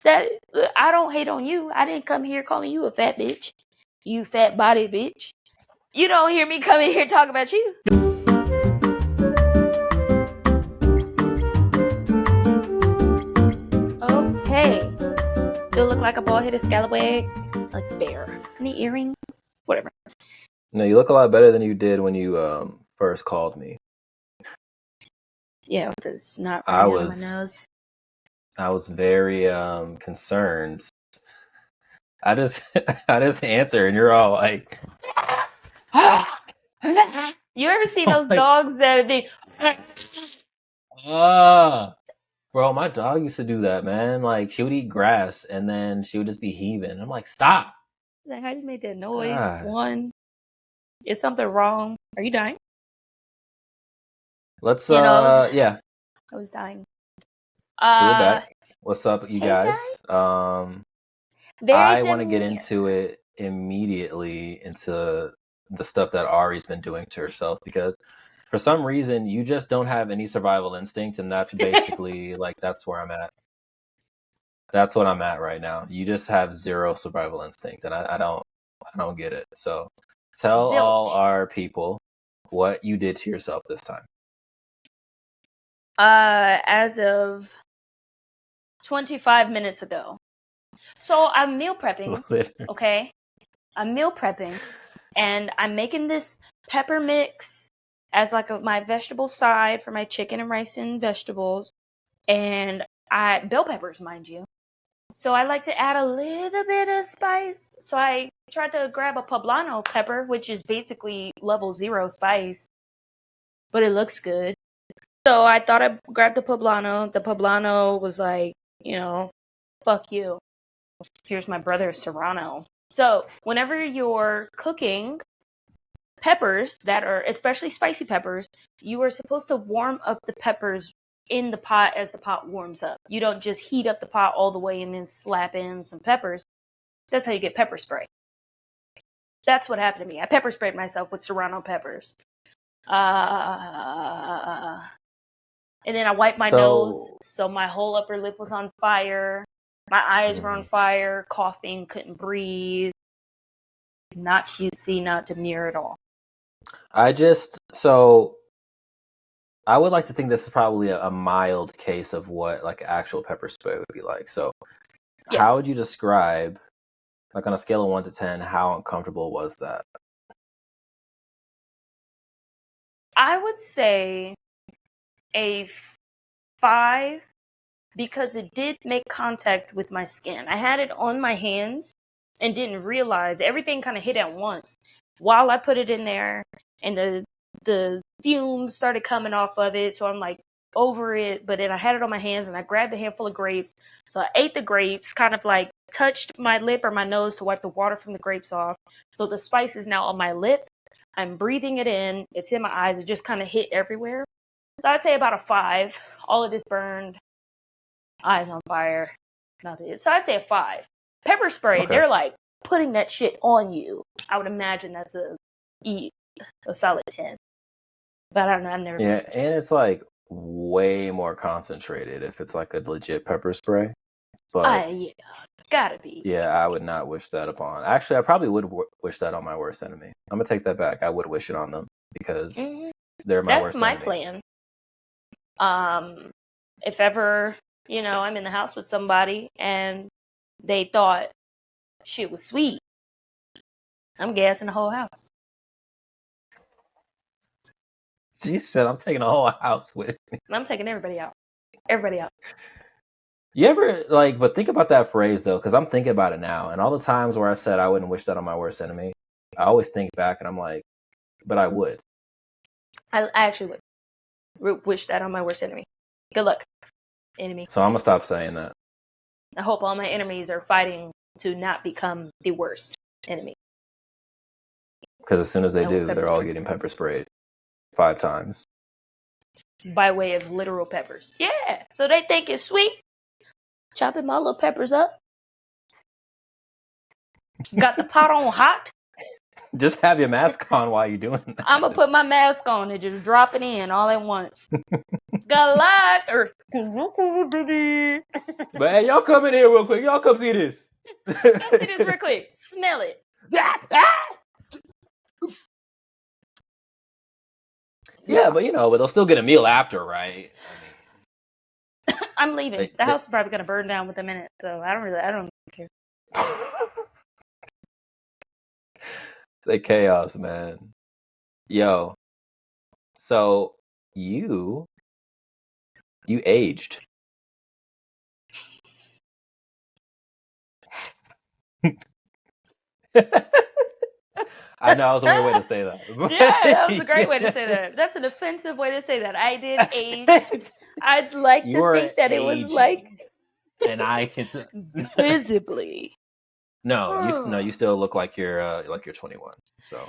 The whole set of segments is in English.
That I don't hate on you. I didn't come here calling you a fat bitch. You fat body bitch. You don't hear me come in here talk about you. Okay. Do it look like a bald-headed scallywag? Like a bear. Any earrings? Whatever. No, you look a lot better than you did when you first called me. Yeah, with the snot running out of my nose. I was very concerned. I just answer and you're all like You ever see those dogs that be bro, my dog used to do that, man. Like she would eat grass and then she would just be heaving. I'm like, stop. Like, how you made that noise? One. Is something wrong? Are you dying? Let's yeah. I was dying. So we're back. What's up, you guys? I want to get into it immediately into the stuff that Ari's been doing to herself because for some reason you just don't have any survival instinct, and that's basically like that's where I'm at. That's what I'm at right now. You just have zero survival instinct, and I don't get it. So tell all our people what you did to yourself this time. As of 25 minutes ago. So I'm meal prepping. Okay, I'm meal prepping, and I'm making this pepper mix as like my vegetable side for my chicken and rice and vegetables, and bell peppers, mind you. So I like to add a little bit of spice. So I tried to grab a poblano pepper, which is basically level 0 spice, but it looks good. So I thought I grabbed the poblano. The poblano was like, fuck you. Here's my brother Serrano. So whenever you're cooking peppers that are especially spicy peppers, you are supposed to warm up the peppers in the pot as the pot warms up. You don't just heat up the pot all the way and then slap in some peppers. That's how you get pepper spray. That's what happened to me. I pepper sprayed myself with Serrano peppers. And then I wiped my nose, so my whole upper lip was on fire. My eyes were on fire, coughing, couldn't breathe. Not cutesy, not demure at all. I would like to think this is probably a mild case of what like actual pepper spray would be like. So how would you describe, like on a scale of 1 to 10, how uncomfortable was that? I would say a 5 because it did make contact with my skin. I had it on my hands and didn't realize everything kind of hit at once while I put it in there, and the fumes started coming off of it. So I'm like over it, but then I had it on my hands and I grabbed a handful of grapes. So I ate the grapes, kind of like touched my lip or my nose to wipe the water from the grapes off. So the spice is now on my lip. I'm breathing it in. It's in my eyes. It just kind of hit everywhere. So I'd say about a 5. All of this burned. Eyes on fire. Nothing. So I'd say a 5. Pepper spray, they're like putting that shit on you. I would imagine that's a solid 10. But I don't know. I've never. Yeah, and it's like way more concentrated if it's like a legit pepper spray. But yeah, gotta be. Yeah, I would not wish that upon. Actually, I probably would wish that on my worst enemy. I'm gonna take that back. I would wish it on them because they're my worst enemy. That's my plan. If ever I'm in the house with somebody and they thought shit was sweet, I'm gassing the whole house. She said, "I'm taking the whole house with me." I'm taking everybody out. Everybody out. You ever but think about that phrase though, because I'm thinking about it now, and all the times where I said I wouldn't wish that on my worst enemy, I always think back and I'm like, but I would. I actually would wish that on my worst enemy. Good luck, enemy. So I'm gonna stop saying that. I hope all my enemies are fighting to not become the worst enemy. Because as soon as they do, they're all getting pepper sprayed 5 times. By way of literal peppers. Yeah. So they think it's sweet. Chopping my little peppers up. Got the pot on hot. Just have your mask on while you're doing that. I'm going to put my mask on and just drop it in all at once. Galak or But hey, y'all come in here real quick. Y'all come see this. Come see this real quick. Smell it. Yeah, but but they'll still get a meal after, right? I'm leaving. The house is probably gonna burn down within a minute, so I don't care. The chaos, man. Yo, so you aged. I know, that was a weird way to say that. Yeah, that was a great way to say that. That's an offensive way to say that. I did age. I'd like to think that it was like, and I can visibly. No, you still look like you're 21. So.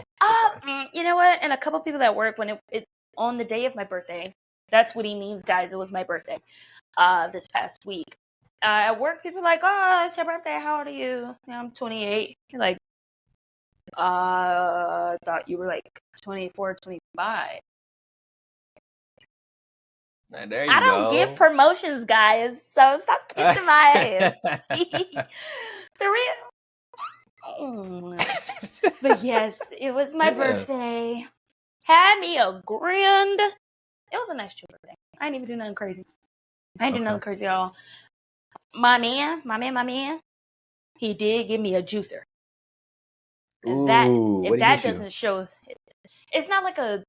You know what? And a couple people that work when it on the day of my birthday. That's what he means, guys. It was my birthday. This past week. At work, people are like, "Oh, it's your birthday. How old are you?" I'm 28. You're like, I thought you were like 24, 25. Now, there you I don't give promotions, guys. So stop kissing my ass. For real. But yes, it was my birthday. Had me a grand. It was a nice chill birthday. I didn't even do nothing crazy. I didn't do nothing crazy at all. My man, he did give me a juicer. And if that doesn't show, it's not like I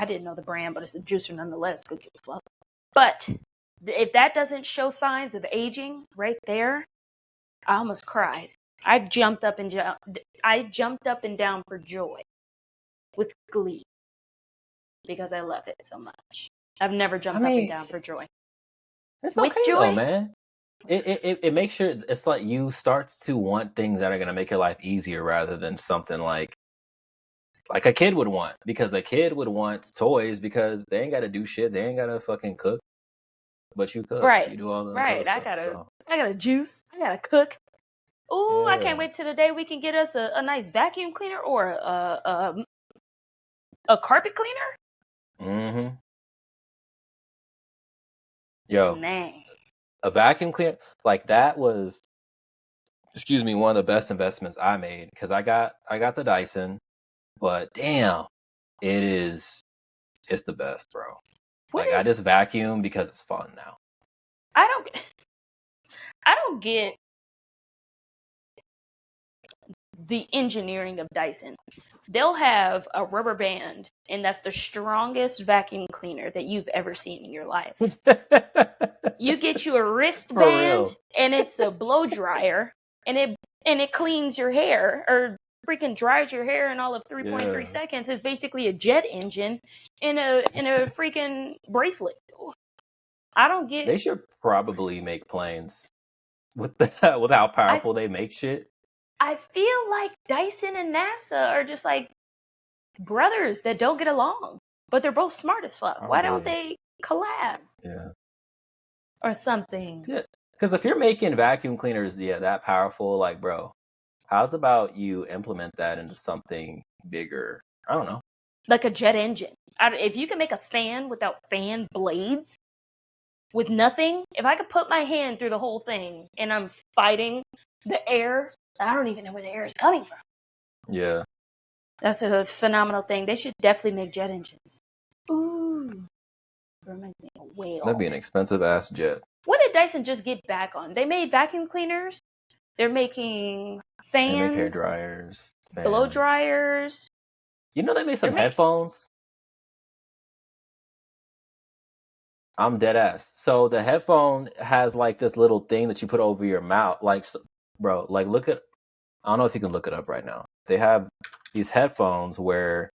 didn't know the brand, but it's a juicer nonetheless. Go get the fuck. But if that doesn't show signs of aging right there, I almost cried. I jumped up and down for joy with glee because I love it so much. I've never jumped up and down for joy. It's okay though, man. It makes sure it's like you starts to want things that are gonna make your life easier rather than something like a kid would want, because a kid would want toys because they ain't gotta do shit, they ain't gotta fucking cook, but you cook. Right. You do all the right. Stuff, I gotta juice. I gotta cook. Ooh, I can't wait till the day we can get us a nice vacuum cleaner or a carpet cleaner. Mm-hmm. Yo, man. A vacuum cleaner like that was, one of the best investments I made, because I got the Dyson, but damn, it's the best, bro. I just vacuum because it's fun now. I don't get the engineering of Dyson. They'll have a rubber band, and that's the strongest vacuum cleaner that you've ever seen in your life. You get you a wristband, and it's a blow dryer, and it cleans your hair, or freaking dries your hair in all of 3.3 seconds. It's basically a jet engine in a freaking bracelet. I don't get. They should probably make planes with how powerful they make shit. I feel like Dyson and NASA are just like brothers that don't get along, but they're both smart as fuck. Why don't they collab? Yeah. Or something. Yeah. Because if you're making vacuum cleaners that powerful, like, bro, how's about you implement that into something bigger? I don't know. Like a jet engine. If you can make a fan without fan blades, with nothing, if I could put my hand through the whole thing and I'm fighting the air, I don't even know where the air is coming from. Yeah. That's a phenomenal thing. They should definitely make jet engines. Ooh. Reminds me of a whale. That'd be an expensive ass jet. What did Dyson just get back on? They made vacuum cleaners. They're making fans. They make hair dryers. Fans. Blow dryers. You know they made some headphones? I'm dead ass. So the headphone has like this little thing that you put over your mouth. Like, bro, like I don't know if you can look it up right now. They have these headphones where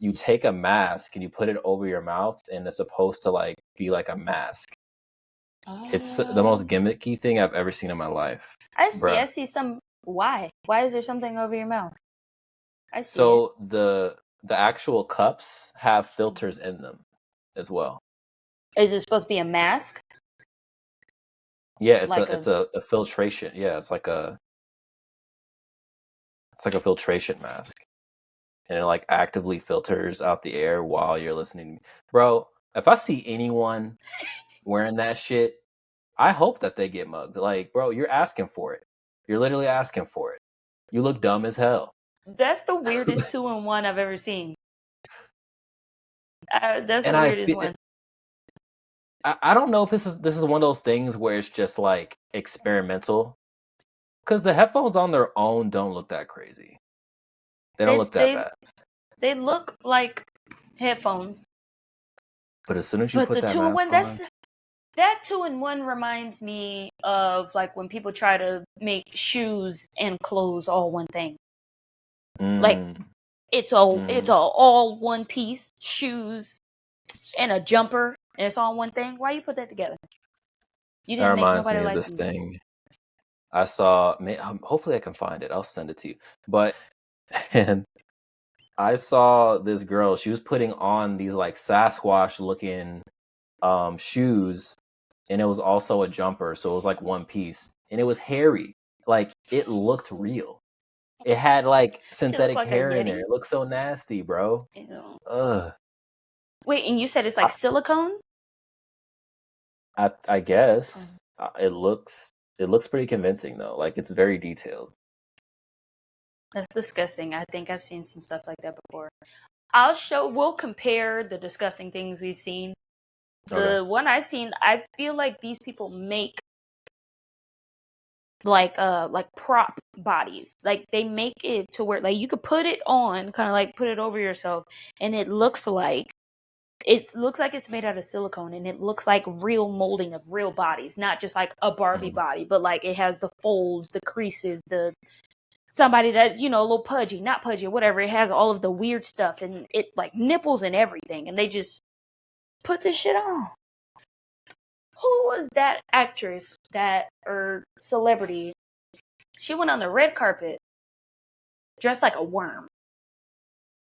you take a mask and you put it over your mouth, and it's supposed to like be like a mask. It's the most gimmicky thing I've ever seen in my life. I see. Bruh. I see some. Why? Why is there something over your mouth? I see. So the actual cups have filters in them as well. Is it supposed to be a mask? Yeah, it's a filtration. Yeah, it's like a filtration mask, and it like actively filters out the air while you're listening. Bro, if I see anyone wearing that shit, I hope that they get mugged. Like, bro, you're asking for it. You're literally asking for it. You look dumb as hell. That's the weirdest 2-in-1 I've ever seen. That's And the weirdest one. I don't know if this is one of those things where it's just like experimental, because the headphones on their own don't look that crazy. They don't look that bad. They look like headphones. But as soon as you put that mask on, that 2-in-1 reminds me of like when people try to make shoes and clothes all one thing. Like it's all one piece, shoes and a jumper, and it's all one thing. Why you put that together? You didn't make nobody like this thing. I saw. Hopefully, I can find it. I'll send it to you. But and I saw this girl. She was putting on these like Sasquatch looking shoes, and it was also a jumper, so it was like one piece, and it was hairy. Like it looked real. It had like synthetic hair in there. It looked so nasty, bro. Ew. Ugh. Wait, and you said it's like silicone? I guess it looks pretty convincing though. Like it's very detailed. That's disgusting. I think I've seen some stuff like that before. We'll compare the disgusting things we've seen. The one I've seen, I feel like these people make like prop bodies. Like they make it to where like you could put it on, kind of like put it over yourself, and it looks like it's made out of silicone, and it looks like real molding of real bodies, not just like a Barbie body, but like it has the folds, the creases, somebody that's, a little pudgy, not pudgy, whatever. It has all of the weird stuff, and it like nipples and everything, and they just put this shit on. Who was that actress or celebrity? She went on the red carpet dressed like a worm.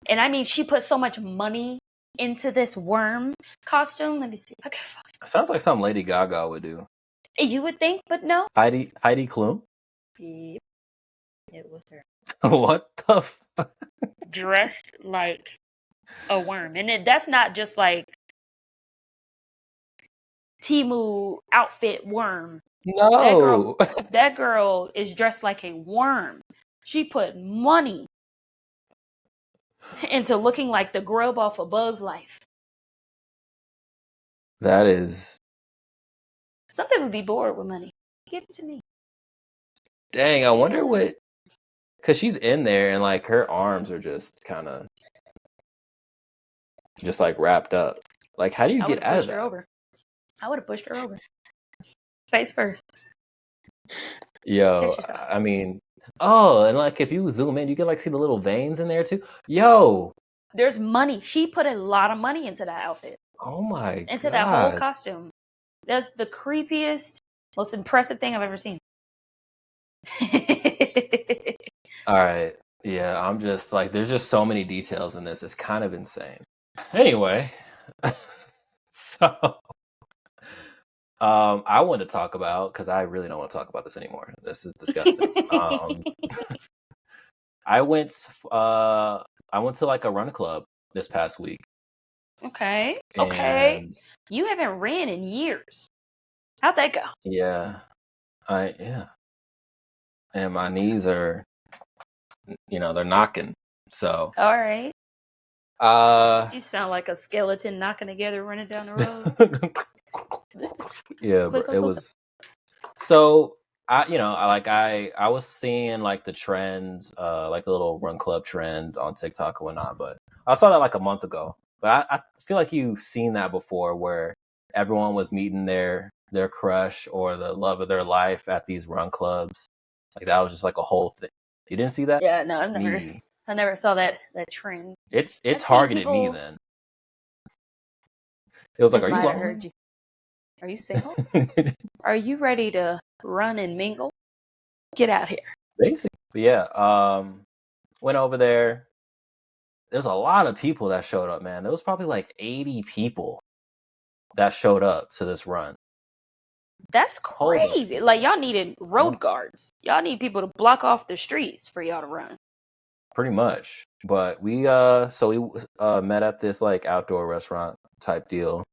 And I mean, she put so much money into this worm costume. Let me see if I can find it. Sounds like something Lady Gaga would do. You would think, but no. Heidi Klum? Yep. It was her. What the fuck? Dressed like a worm. And that's not just like Temu outfit worm. No. That girl is dressed like a worm. She put money into looking like the grub off a Bug's Life. That is... Some people be bored with money. Give it to me. Dang, I wonder what... Because she's in there and like her arms are just kind of... just like wrapped up. Like, how do you get out of that? I would have pushed her over. Face first. Yo, I mean... Oh, and like if you zoom in, you can like see the little veins in there too. Yo! There's money. She put a lot of money into that outfit. Oh my god. Into that whole costume. That's the creepiest, most impressive thing I've ever seen. Alright. Yeah, I'm just like, there's just so many details in this. It's kind of insane. Anyway. So... I want to talk about, because I really don't want to talk about this anymore. This is disgusting. I went to like a run club this past week. Okay. You haven't ran in years. How'd that go? Yeah. And my knees are, they're knocking. So. All right. You sound like a skeleton knocking together running down the road. Yeah, but it was. So I was seeing like the trends, like the little run club trend on TikTok and whatnot. But I saw that like a month ago. But I feel like you've seen that before, where everyone was meeting their crush or the love of their life at these run clubs. Like that was just like a whole thing. You didn't see that? Yeah, no, I never saw that trend. It targeted me then. It was like, are you lonely? Are you single? Are you ready to run and mingle? Get out here. Basically. But yeah, went over there. There's a lot of people that showed up, man. There was probably like 80 people that showed up to this run. That's crazy. Like y'all needed road guards. Y'all need people to block off the streets for y'all to run. Pretty much. But we met at this like outdoor restaurant type deal.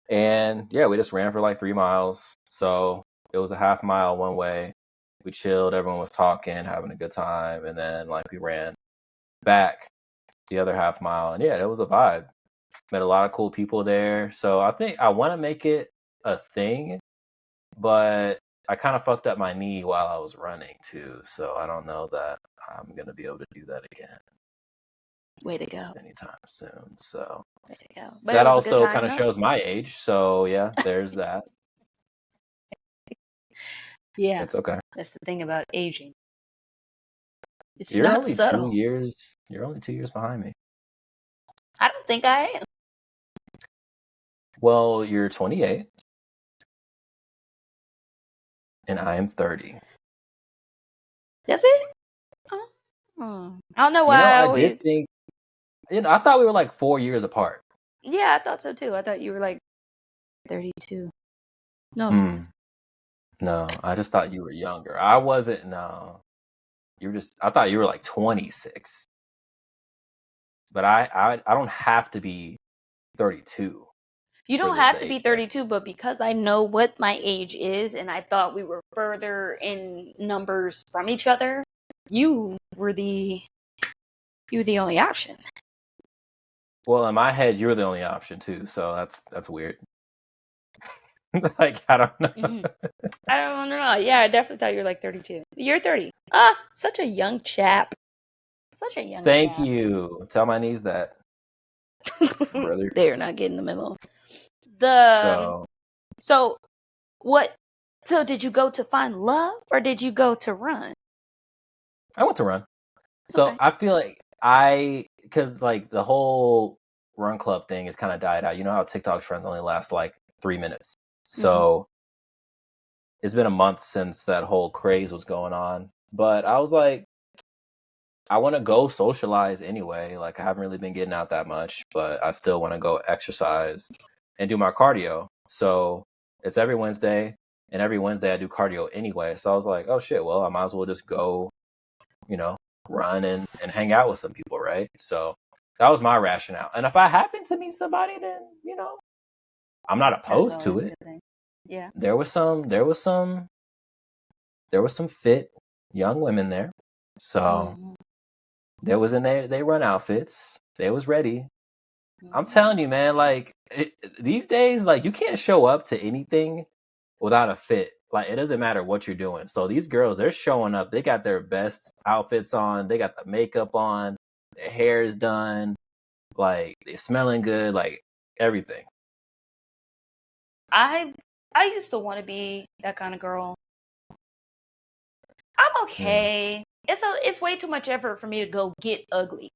And yeah, we just ran for like 3 miles. So it was a half mile one way. We chilled, everyone was talking, having a good time, and then like we ran back the other half mile. And yeah, it was a vibe. Met a lot of cool people there. So I think I want to make it a thing, but I kind of fucked up my knee while I was running too. So I don't know that I'm going to be able to do that again. Way to go. Anytime soon. So way to go. But that also kind of shows my age. So yeah, there's that. Yeah. It's okay. That's the thing about aging. It's You're not only subtle. 2 years. You're only 2 years behind me. I don't think I am. Well, you're 28. And I am 30. That's it? I don't know why I did think, I thought we were like 4 years apart. Yeah, I thought so too. I thought you were like 32. No offense. No, I just thought you were younger. I wasn't, no. I thought you were like 26. But I don't have to be 32. You don't have to be 32, but because I know what my age is and I thought we were further in numbers from each other, you were the only option. Well, in my head, you're the only option too, so that's weird. Like, I don't know. I don't know. Yeah, I definitely thought you were like 32. You're 30. Such a young chap. Such a young Thank chap. you. Tell my niece that. Brother. They're not getting the memo. So what? So did you go to find love or did you go to run? I went to run. So okay. I feel like because like the whole run club thing has kind of died out. You know how TikTok trends only last like 3 minutes. So it's been a month since that whole craze was going on. But I was like, I want to go socialize anyway. Like I haven't really been getting out that much, but I still want to go exercise and do my cardio. So it's every Wednesday, and every Wednesday I do cardio anyway. So I was like, oh shit, well, I might as well just go, run and hang out with some people, right? So that was my rationale. And if I happen to meet somebody, then, I'm not opposed to it. Yeah. There was some fit young women there. So there was they run outfits. They was ready. I'm telling you, man, like these days, like you can't show up to anything without a fit. Like it doesn't matter what you're doing. So these girls, they're showing up. They got their best outfits on. They got the makeup on. Their hair is done. Like they're smelling good. Like everything. I used to want to be that kind of girl. I'm okay. It's way too much effort for me to go get ugly.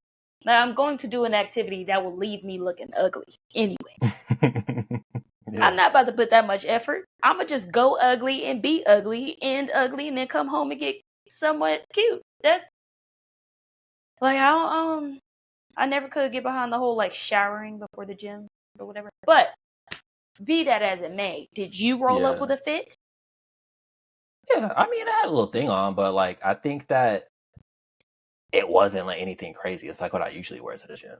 Now I'm going to do an activity that will leave me looking ugly anyways. Yeah. I'm not about to put that much effort. I'm going to just go ugly and be ugly, end ugly, and then come home and get somewhat cute. That's like, I never could get behind the whole like showering before the gym or whatever. But be that as it may, did you roll up with a fit? Yeah, I mean, I had a little thing on, but like, I think that it wasn't like anything crazy. It's like what I usually wear to the gym,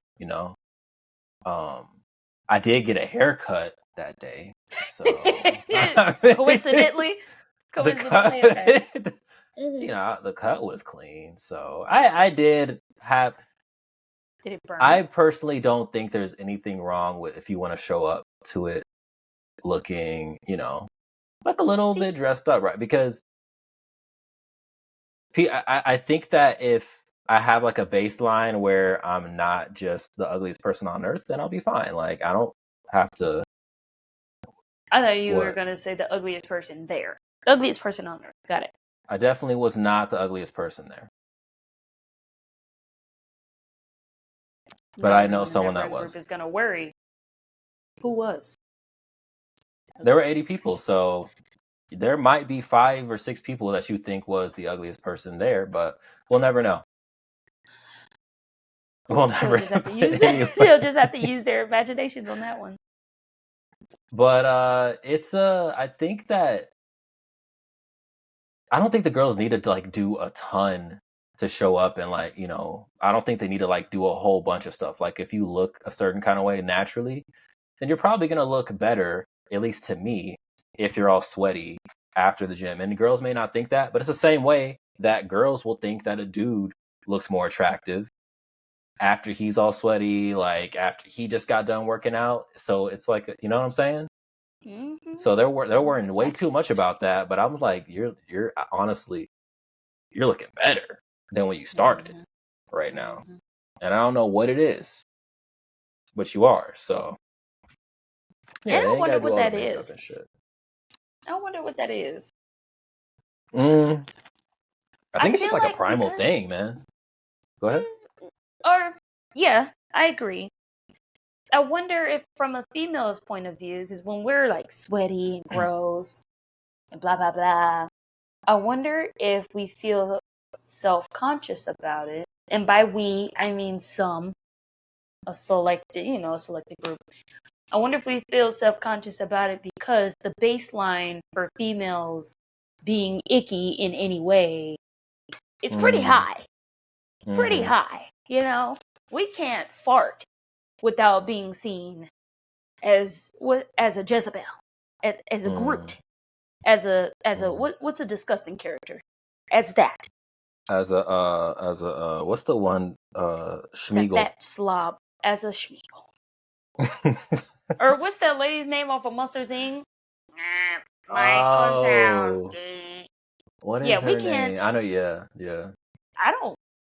I did get a haircut that day, so coincidentally, okay. The cut was clean, so I did have. Did it burn? I personally don't think there's anything wrong with if you want to show up to it looking, like a little bit dressed up, right? Because I think that if I have like a baseline where I'm not just the ugliest person on earth, then I'll be fine. Like I don't have to. I thought you were going to say the ugliest person there. The ugliest person on earth. Got it. I definitely was not the ugliest person there. But I know someone that was. Group is going to worry. Who was? There were 80 people, so there might be 5 or 6 people that you think was the ugliest person there, but we'll never know. We'll never. They'll just have to use their imaginations on that one. But I think that I don't think the girls needed to like do a ton to show up and like, I don't think they need to like do a whole bunch of stuff. Like if you look a certain kind of way naturally, then you're probably going to look better, at least to me, if you're all sweaty after the gym. And girls may not think that, but it's the same way that girls will think that a dude looks more attractive after he's all sweaty, like after he just got done working out. So it's like, you know what I'm saying? Mm-hmm. So they're worrying way too much about that. But I'm like, you're honestly, you're looking better than when you started right now. And I don't know what it is, but you are. So yeah, and they I ain't wonder gotta do what all the that makeup is. and shit. I wonder what that is. I think it's just feel like a primal thing, man. Go ahead. Or yeah, I agree. I wonder if from a female's point of view, because when we're like sweaty and gross and blah blah blah, I wonder if we feel self-conscious about it. And by we, I mean a selected group. I wonder if we feel self-conscious about it because the baseline for females being icky in any way, it's pretty high. It's pretty high, We can't fart without being seen as a Jezebel, as a Groot, as a what's a disgusting character, as that, as a what's the one Schmeagle, that slob, as a Schmeagle, or what's that lady's name off of Monsters Inc? Oh, what is her we name? can't. I know, yeah. I don't.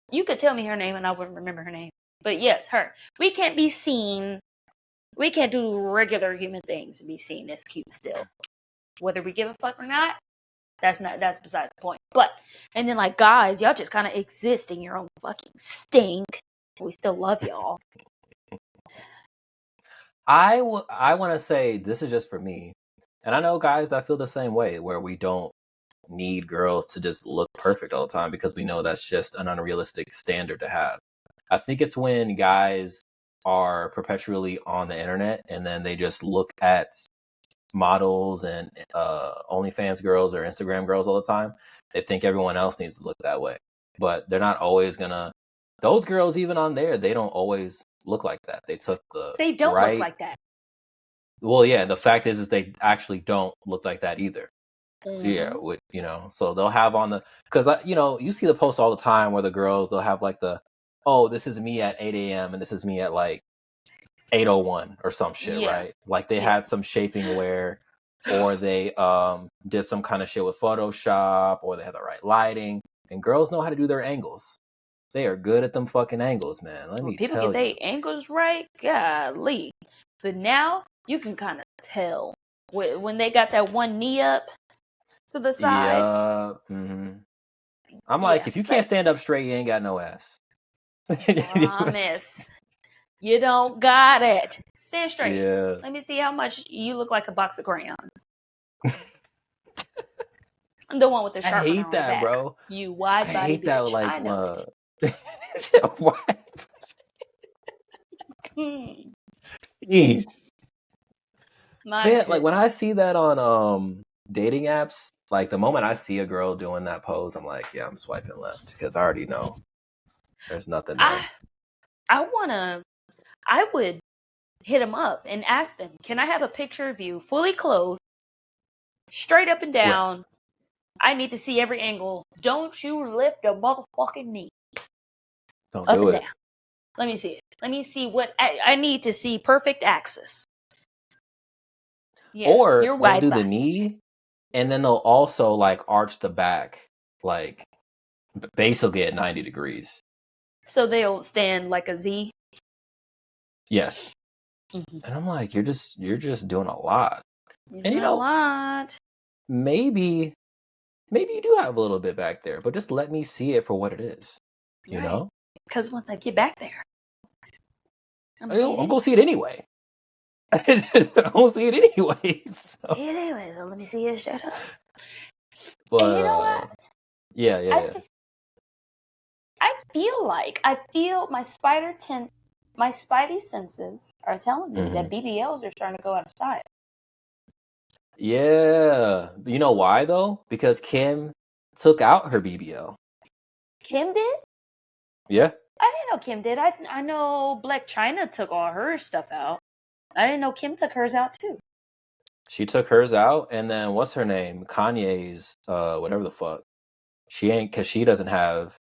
You could tell me her name and I wouldn't remember her name, but yes, her. We can't be seen. We can't do regular human things and be seen as cute still. Whether we give a fuck or not, that's beside the point. But, and then like guys, y'all just kind of exist in your own fucking stink. We still love y'all. I want to say this is just for me. And I know guys that feel the same way, where we don't need girls to just look perfect all the time because we know that's just an unrealistic standard to have. I think it's when guys are perpetually on the internet and then they just look at models and OnlyFans girls or Instagram girls all the time. They think everyone else needs to look that way, but they're not always gonna. Those girls, even on there, they don't always look like that. They took They don't look like that. Well, yeah. The fact is they actually don't look like that either. Yeah, so they'll have on the because you see the posts all the time where the girls they'll have like this is me at 8 a.m. and this is me at like 8:01 or some shit, right? Like they had some shaping wear, or they did some kind of shit with Photoshop, or they had the right lighting. And girls know how to do their angles. They are good at them fucking angles, man. Let me tell you. People get their angles right, golly. But now you can kind of tell when they got that one knee up to the side. Yeah. I'm like, if you can't stand up straight, you ain't got no ass. Promise. You don't got it. Stand straight. Yeah. Let me see how much you look like a box of crayons. I'm the one with the sharpener. I hate that, on the back. bro. You wide body I hate bitch. that. Like, I know. Jeez. Man, like when I see that on dating apps, like the moment I see a girl doing that pose, I'm like, yeah, I'm swiping left because I already know there's nothing there. I would hit them up and ask them, can I have a picture of you fully clothed, straight up and down? Right. I need to see every angle. Don't you lift a motherfucking knee. Don't up do and it. Down. Let me see it. Let me see what I need to see. Perfect axis. Yeah, or they'll do the knee, and then they'll also like arch the back, like basically at 90 degrees. So they'll stand like a Z. Yes. Mm-hmm. And I'm like, you're just doing a lot. A lot. Maybe you do have a little bit back there, but just let me see it for what it is. You know? Because once I get back there, I'm gonna see it anyway. I'm gonna see it anyway. So. See it anyway. So let me see it. Shut up. But and you know what? Yeah. I feel my spidey senses are telling me that BBLs are starting to go out of style. Yeah. You know why though? Because Kim took out her BBL. Kim did? Yeah. I didn't know Kim did. I know Black China took all her stuff out. I didn't know Kim took hers out too. She took hers out, and then what's her name? Kanye's whatever the fuck. She ain't, because she doesn't have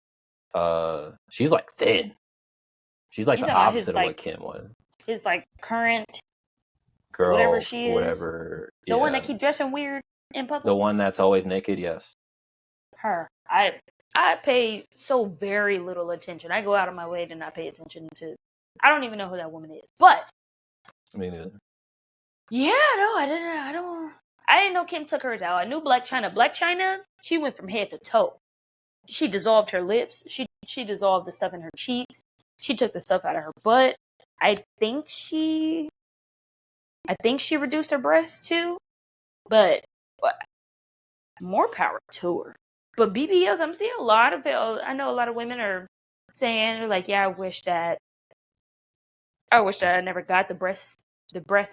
she's like thin. She's like You the talking about his opposite of what Kim was. his like current Girl, whatever she is. whatever. The one that keep dressing weird in public. The one that's always naked, yes. Her. I pay so very little attention. I go out of my way to not pay attention to. I don't even know who that woman is. But Me neither. yeah, no, I didn't know Kim took hers out. I knew Black China. Black China, she went from head to toe. She dissolved her lips. She dissolved the stuff in her cheeks. She took the stuff out of her butt. I think she reduced her breasts too. But more power to her. But BBLs, I'm seeing a lot of it. I know a lot of women are saying, they're like, yeah, I wish that I never got the breast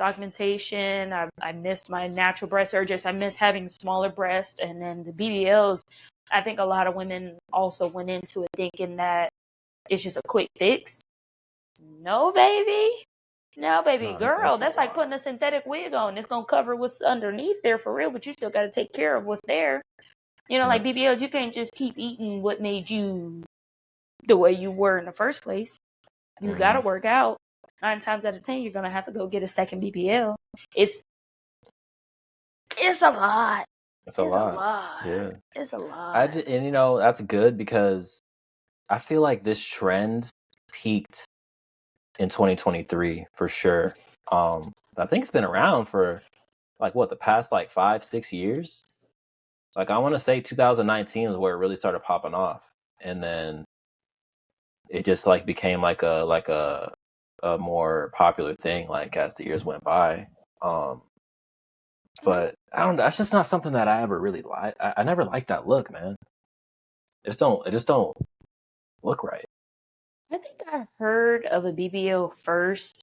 augmentation. I miss my natural breasts, or just I miss having smaller breasts. And then the BBLs, I think a lot of women also went into it thinking that it's just a quick fix. No, baby. No, baby girl. That's like putting a synthetic wig on. It's going to cover what's underneath there for real, but you still got to take care of what's there. You know, like BBLs, you can't just keep eating what made you the way you were in the first place. You got to work out. 9 times out of 10, you're going to have to go get a second BBL. It's a lot. It's a lot. Yeah. It's a lot. And, you know, that's good because I feel like this trend peaked in 2023 for sure. I think it's been around for like the past like 5-6 years. Like I want to say 2019 is where it really started popping off, and then it just like became like a more popular thing like as the years went by. But I don't know. That's just not something that I ever really liked. I never liked that look, man. It just don't look right. I think I heard of a BBL first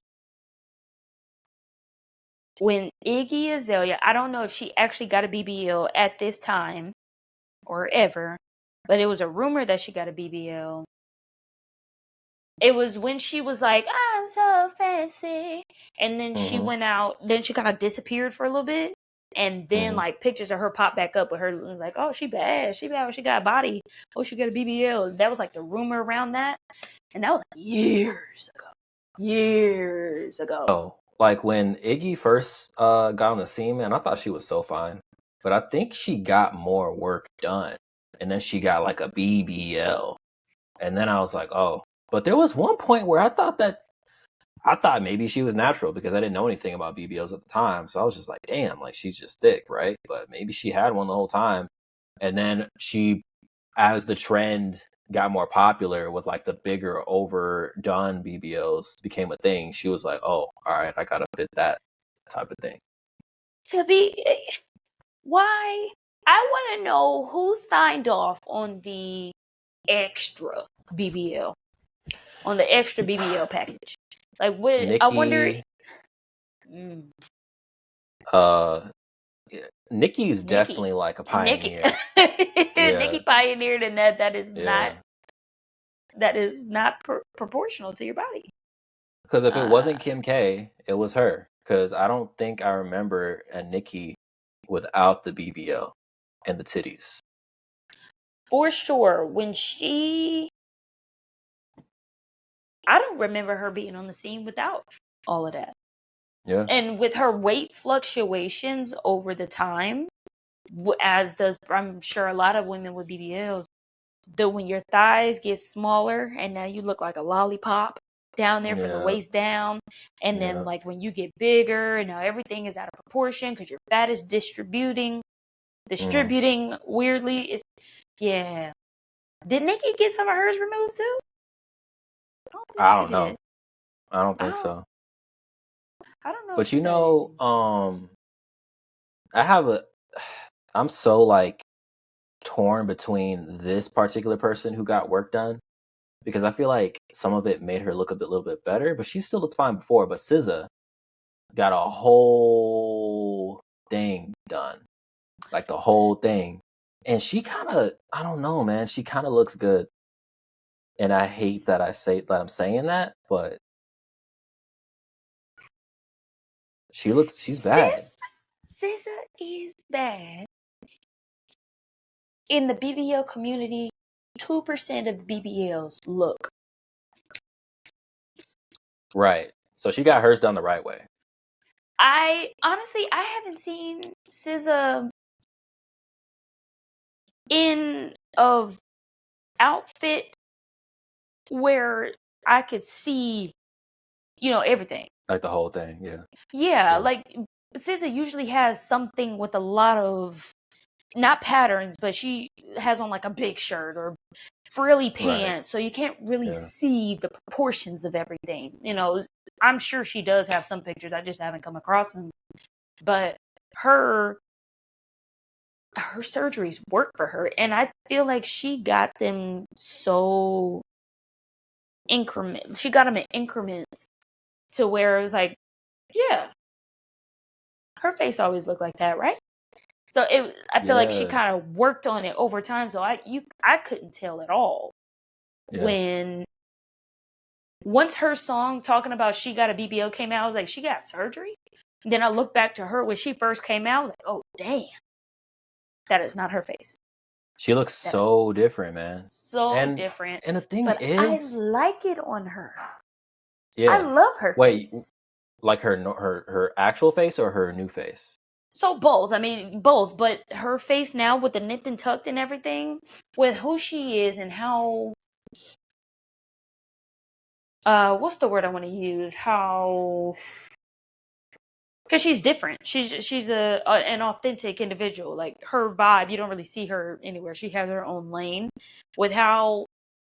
when Iggy Azalea, I don't know if she actually got a BBL at this time or ever, but it was a rumor that she got a BBL. It was when she was like, I'm so fancy. And then she went out, then she kind of disappeared for a little bit. And then like pictures of her pop back up with her like, oh, she bad. She got a body. Oh, she got a BBL. That was like the rumor around that. And that was like years ago. Oh, like when Iggy first got on the scene, man, I thought she was so fine. But I think she got more work done. And then she got like a BBL. And then I was like, oh. But there was one point where I thought maybe she was natural because I didn't know anything about BBLs at the time. So I was just like, damn, like she's just thick, right? But maybe she had one the whole time. And then as the trend got more popular with like the bigger overdone BBLs became a thing, she was like, oh, all right, I gotta fit that type of thing. Why? I want to know who signed off on the extra BBL. On the extra BBL package. Like what? Nikki, I wonder. Nikki's definitely like a pioneer. Nikki pioneered, and that is not proportional to your body. Because if it wasn't Kim K, it was her. Because I don't think I remember a Nikki without the BBL and the titties. For sure, I don't remember her being on the scene without all of that. Yeah. And with her weight fluctuations over the time, as does, I'm sure, a lot of women with BBLs, when your thighs get smaller and now you look like a lollipop down there from the waist down. And then like when you get bigger and now everything is out of proportion because your fat is distributing weirdly. Did Nikki get some of hers removed too? I don't know. I don't think so. I don't know. But you know, I'm so like torn between this particular person who got work done, because I feel like some of it made her look a little bit better, but she still looked fine before. But SZA got a whole thing done, like the whole thing, and she kind of, I don't know, man, she kind of looks good. And I hate that I'm saying that, but she's bad. SZA is bad. In the BBL community, 2% of BBLs look. Right. So she got hers done the right way. I haven't seen SZA in a outfit where I could see, everything. Like the whole thing, yeah. Yeah, like SZA usually has something with a lot of, not patterns, but she has on like a big shirt or frilly pants, so you can't really see the proportions of everything. I'm sure she does have some pictures. I just haven't come across them. But her surgeries work for her, and I feel like she got them so she got them in increments to where it was like, yeah, her face always looked like that, right? So I feel like she kind of worked on it over time, so I couldn't tell at all when once her song talking about she got a BBL came out. I was like, she got surgery. And then I looked back to her when she first came out. I was like, oh damn, that is not her face. She looks so different, man. So different. And the thing is, I like it on her. Yeah, I love her face. Like her actual face or her new face? So both. I mean, both. But her face now with the nipped and tucked and everything, with who she is and how. What's the word I want to use? How. Because she's different. She's an authentic individual. Like her vibe, you don't really see her anywhere. She has her own lane. With how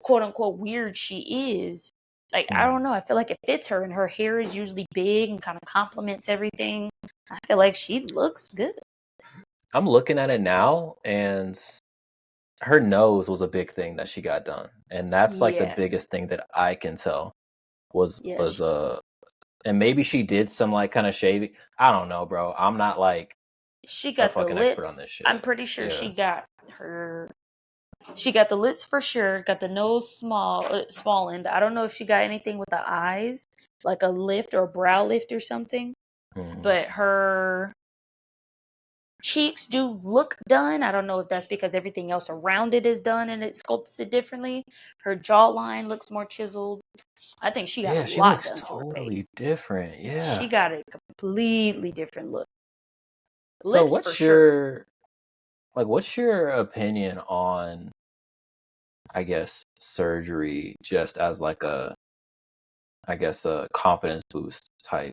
quote unquote weird she is, like I don't know. I feel like it fits her, and her hair is usually big and kind of complements everything. I feel like she looks good. I'm looking at it now, and her nose was a big thing that she got done, and that's like the biggest thing that I can tell was and maybe she did some like kind of shaving. I don't know, bro. I'm not like she got a fucking the lips. expert on this shit. I'm pretty sure she got the lips for sure. Got the nose small end. I don't know if she got anything with the eyes, like a lift or a brow lift or something. But her cheeks do look done. I don't know if that's because everything else around it is done and it sculpts it differently. Her jawline looks more chiseled. I think she got a lot done to her face. Different. Yeah, she got a completely different look. So what's your opinion on, I guess, surgery just as like a confidence boost type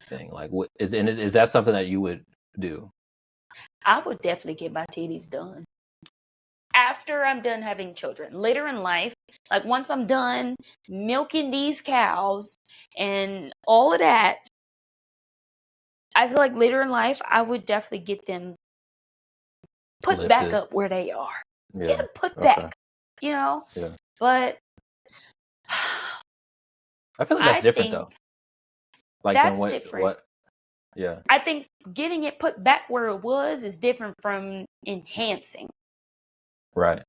thing? Like, what is that something that you would do? I would definitely get my titties done after I'm done having children. Later in life, like once I'm done milking these cows and all of that, I feel like later in life, I would definitely get them put back up where they are. Yeah. Get them put back, Yeah. But I feel like that's different though. Like that's different. What? Yeah. I think getting it put back where it was is different from enhancing. Right.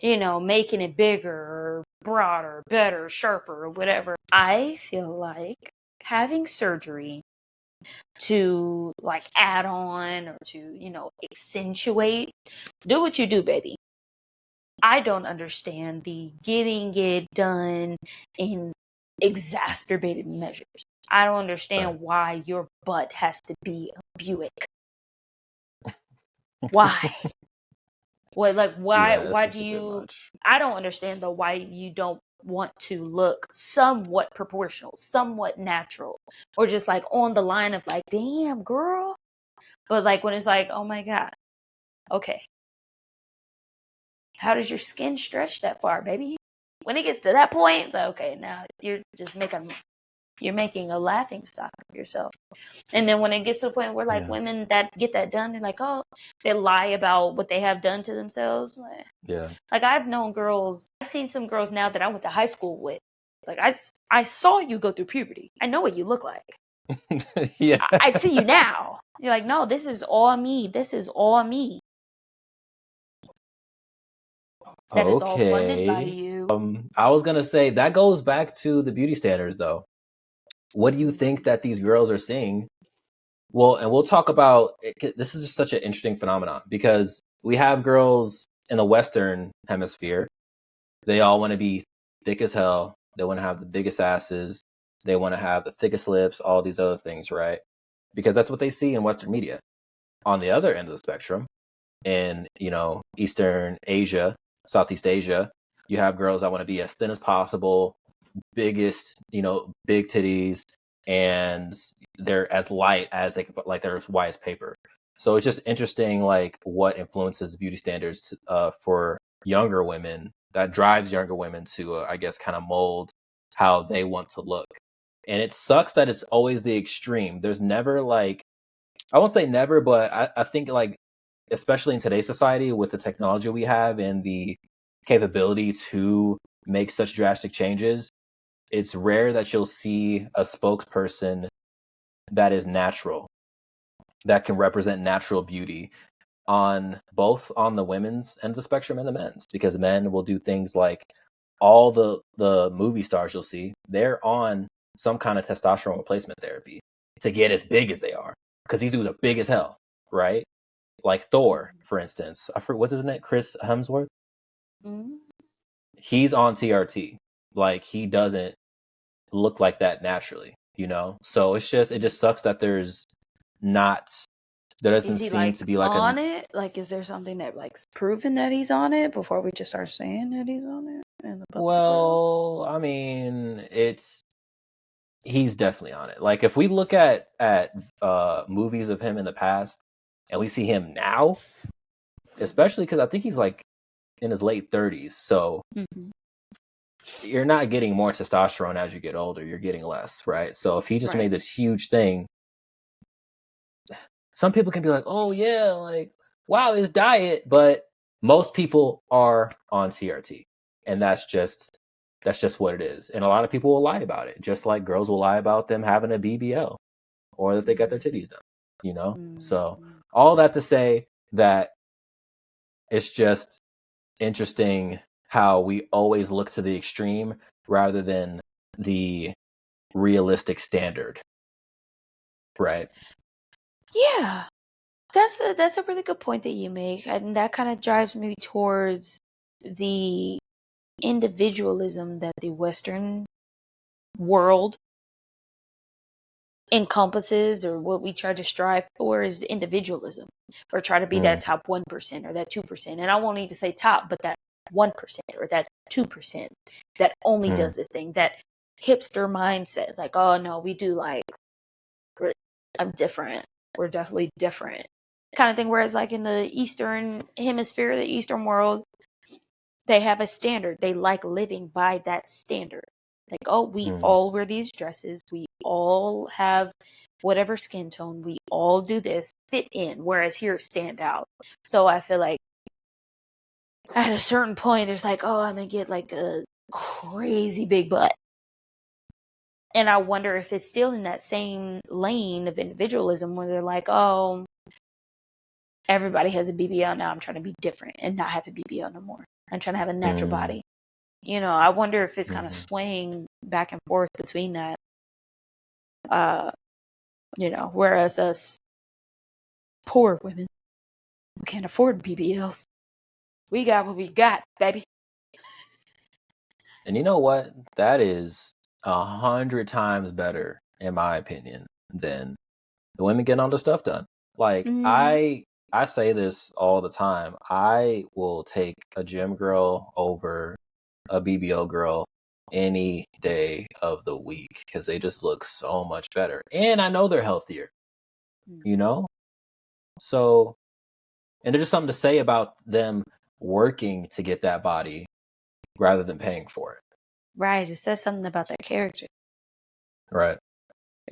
Making it bigger or broader, better, sharper, or whatever. I feel like having surgery to like add on or to, accentuate, do what you do, baby. I don't understand the getting it done in exacerbated measures. I don't understand why your butt has to be a Buick. Why? Why do you? I don't understand though why you don't want to look somewhat proportional, somewhat natural, or just like on the line of like, damn girl. But like when it's like, oh my God, okay, how does your skin stretch that far, baby? When it gets to that point, it's like, okay, now you're just making a laughing stock of yourself. And then when it gets to the point where like women that get that done, they're like, oh, they lie about what they have done to themselves. Like I've seen some girls now that I went to high school with. Like I saw you go through puberty. I know what you look like. I see you now. You're like, no, this is all me. This is all me. that is all funded by Okay. you. I was gonna say that goes back to the beauty standards, though. What do you think that these girls are seeing? Well, and we'll talk about this is just such an interesting phenomenon because we have girls in the Western hemisphere. They all want to be thick as hell. They want to have the biggest asses. They want to have the thickest lips, all these other things, right? Because that's what they see in Western media. On the other end of the spectrum, in, Eastern Asia, Southeast Asia, you have girls that want to be as thin as possible, biggest, big titties, and they're as light as like they're as white as paper. So it's just interesting, like what influences the beauty standards for younger women that drives younger women to, I guess, kind of mold how they want to look. And it sucks that it's always the extreme. There's never like, I won't say never, but I think like, especially in today's society with the technology we have and the capability to make such drastic changes, it's rare that you'll see a spokesperson that is natural, that can represent natural beauty on both on the women's end of the spectrum and the men's, because men will do things like all the movie stars you'll see, they're on some kind of testosterone replacement therapy to get as big as they are, because these dudes are big as hell, right? Like Thor, for instance. I forget what's his name, Chris Hemsworth. Mm-hmm. He's on TRT. Like he doesn't look like that naturally, So it just sucks that there doesn't Is he seem like to be like on it? Like, is there something that like's proven that he's on it before we just start saying that he's on it in the public world? well, I mean, he's definitely on it. Like if we look at movies of him in the past and we see him now, especially because I think he's like in his late 30s, so Mm-hmm. you're not getting more testosterone as you get older, you're getting less, right? So if he just Right. made this huge thing, some people can be like, oh yeah, like wow, his diet, but most people are on TRT, and that's just what it is. And a lot of people will lie about it, just like girls will lie about them having a BBL or that they got their titties done. So Mm-hmm. all that to say that it's just interesting how we always look to the extreme rather than the realistic standard, right? Yeah, that's a really good point that you make, and that kind of drives me towards the individualism that the Western world encompasses, or what we try to strive for is individualism, or try to be that top 1% or that 2%. And I won't need to say top, but that 1% or that 2% that only does this thing, that hipster mindset. Like, oh no, we do like, I'm different. We're definitely different kind of thing. Whereas like in the Eastern hemisphere, the Eastern world, they have a standard. They like living by that standard. Like, oh, we all wear these dresses. We all have whatever skin tone. We all do this, fit in. Whereas here, stand out. So I feel like at a certain point, there's like, oh, I'm going to get like a crazy big butt. And I wonder if it's still in that same lane of individualism where they're like, oh, everybody has a BBL now. I'm trying to be different and not have a BBL no more. I'm trying to have a natural body. I wonder if it's kind of swaying back and forth between that. Whereas us poor women who can't afford BBLs, we got what we got, baby. And you know what? That is 100 times better, in my opinion, than the women getting all the stuff done. Like I say this all the time. I will take a gym girl over a BBL girl any day of the week because they just look so much better. And I know they're healthier, So, and there's just something to say about them working to get that body rather than paying for it. Right. It says something about their character. Right.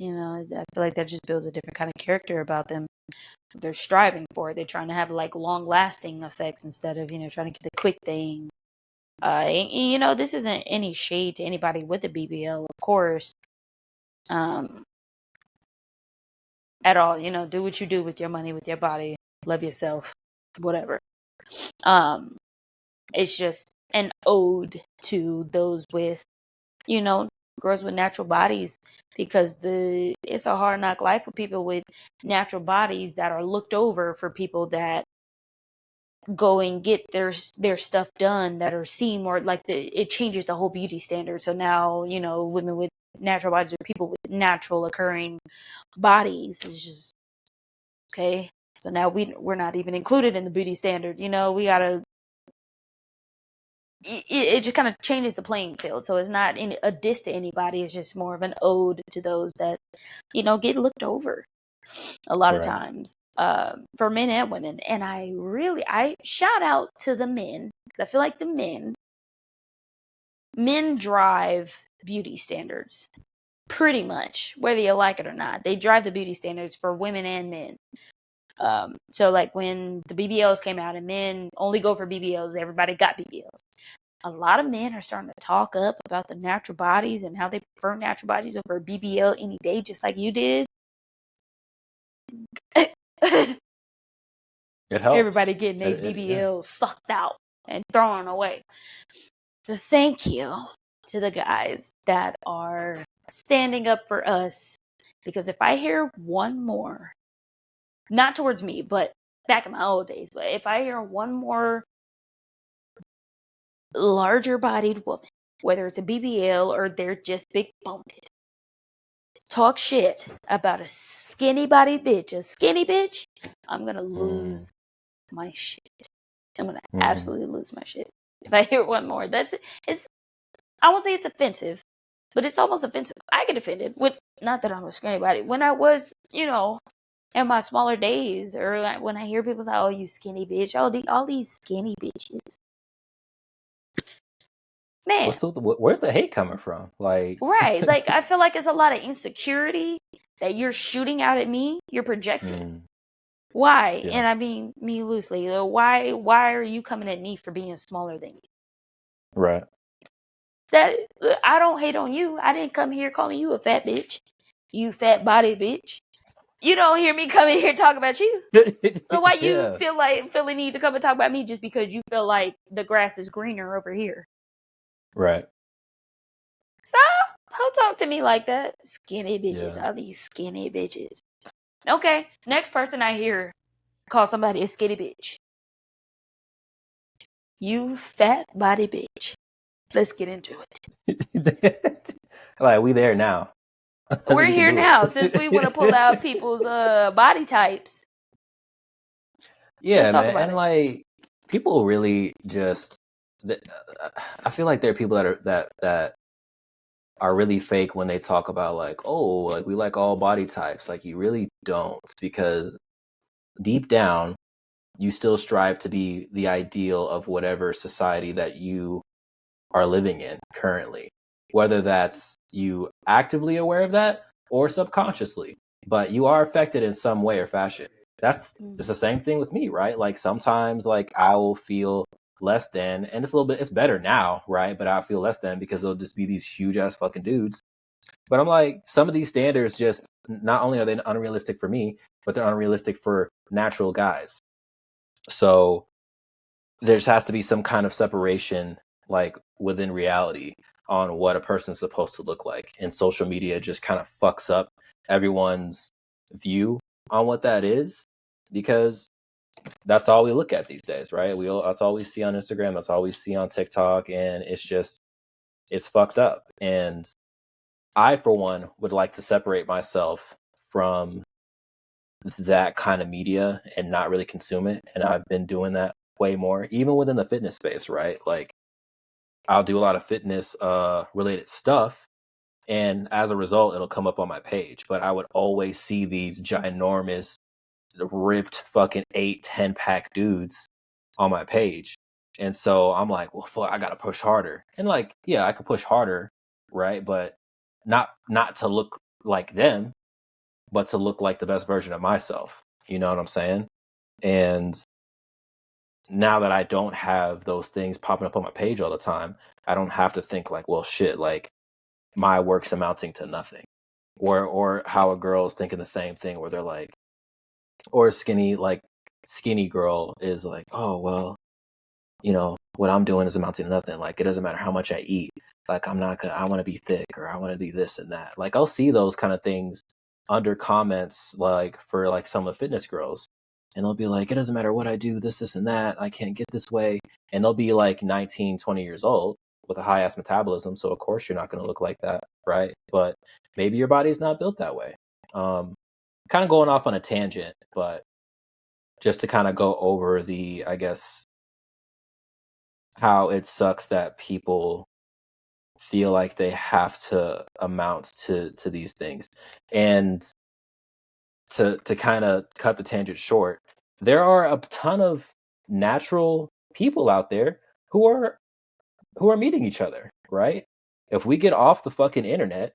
I feel like that just builds a different kind of character about them. They're striving for it. They're trying to have like long lasting effects instead of, trying to get the quick thing. This isn't any shade to anybody with a BBL, of course. At all, do what you do with your money, with your body, love yourself, whatever. It's just an ode to those with, you know, girls with natural bodies, because it's a hard knock life for people with natural bodies that are looked over for people that go and get their stuff done, that are seen more like it changes the whole beauty standard. So now, you know, women with natural bodies or people with natural occurring bodies is just okay. So now we're not even included in the beauty standard. You know, we gotta. It just kind of changes the playing field. So it's not a diss to anybody. It's just more of an ode to those that, you know, get looked over a lot of times, for men and women. And I shout out to the men. I feel like the men drive beauty standards pretty much, whether you like it or not. They drive the beauty standards for women and men. So like when the BBLs came out and men only go for BBLs, everybody got BBLs. A lot of men are starting to talk up about the natural bodies and how they prefer natural bodies over BBL any day, just like you did. It helps. Everybody getting their BBL sucked out and thrown away. So thank you to the guys that are standing up for us. Because if I hear one more, not towards me, but back in my old days, but if I hear one more larger bodied woman, whether it's a BBL or they're just big boned, talk shit about a skinny bodied bitch, I'm gonna lose my shit. I'm gonna absolutely lose my shit if I hear one more. I won't say it's offensive, but it's almost offensive. I get offended with, not that I'm a skinny body. When I was, you know, in my smaller days, or like when I hear people say, "Oh, you skinny bitch," all these skinny bitches. Man, where's the hate coming from? Like, right? Like, I feel like it's a lot of insecurity that you're shooting out at me. You're projecting. Why? Yeah. And I mean me loosely. Why are you coming at me for being smaller than you? Right. That I don't hate on you. I didn't come here calling you a fat bitch. You fat body bitch. You don't hear me coming here talking about you. So why you feel the need to come and talk about me just because you feel like the grass is greener over here? Right. So don't talk to me like that. Skinny bitches. All these skinny bitches. Okay, next person I hear call somebody a skinny bitch. You fat body bitch. Let's get into it. Like, we there now. We're here now. Since we want to pull out people's body types. Yeah, let's talk about it. Like, people really just. I feel like there are people that are really fake when they talk about like, oh, like we like all body types. Like, you really don't, because deep down, you still strive to be the ideal of whatever society that you are living in currently, whether that's you actively aware of that or subconsciously, but you are affected in some way or fashion. It's the same thing with me, right? Like, sometimes like I will feel less than, and it's better now, right? But I'll feel less than because they'll just be these huge ass fucking dudes. But I'm like, some of these standards just, not only are they unrealistic for me, but they're unrealistic for natural guys. So there just has to be some kind of separation, like within reality, on what a person's supposed to look like. And social media just kind of fucks up everyone's view on what that is, because that's all we look at these days, right? That's all we see on Instagram. That's all we see on TikTok. And it's fucked up. And I, for one, would like to separate myself from that kind of media and not really consume it. And I've been doing that way more, even within the fitness space, right? Like, I'll do a lot of fitness related stuff, and as a result, it'll come up on my page. But I would always see these ginormous, ripped fucking 8-10 pack dudes on my page. And so I'm like, well, fuck, I gotta push harder. And like, yeah, I could push harder, right? But not to look like them, but to look like the best version of myself. You know what I'm saying? And now that I don't have those things popping up on my page all the time, I don't have to think like, well, shit, like my work's amounting to nothing. Or how a girl's thinking the same thing, where they're like, or skinny girl is like, oh, well, you know, what I'm doing is amounting to nothing. Like, it doesn't matter how much I eat. Like, I'm not gonna, I want to be thick, or I want to be this and that. Like, I'll see those kind of things under comments, like for like some of the fitness girls. And they'll be like, it doesn't matter what I do, this and that. I can't get this way. And they'll be like 19, 20 years old with a high ass metabolism. So of course you're not going to look like that. Right. But maybe your body's not built that way. Kind of going off on a tangent, but just to kind of go over the, I guess, how it sucks that people feel like they have to amount to these things. And to kind of cut the tangent short, there are a ton of natural people out there who are meeting each other, right? If we get off the fucking internet